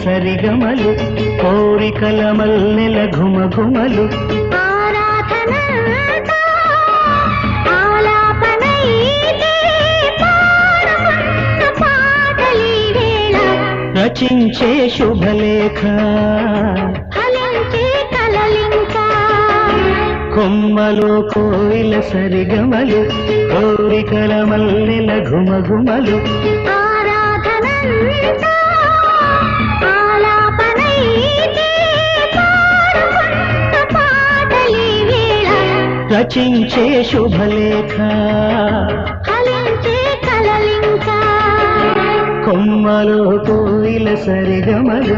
సరిగమలు కోరికల మల్లెల ఘుమఘుమలు రచించే శుభలేఖ కొమ్మలో కోయిల సరిగమలు కోరికల మల్లెల ఘుమఘుమలు రచించే శుభలేఖ కొమ్మలో కోయిల సరిగమలు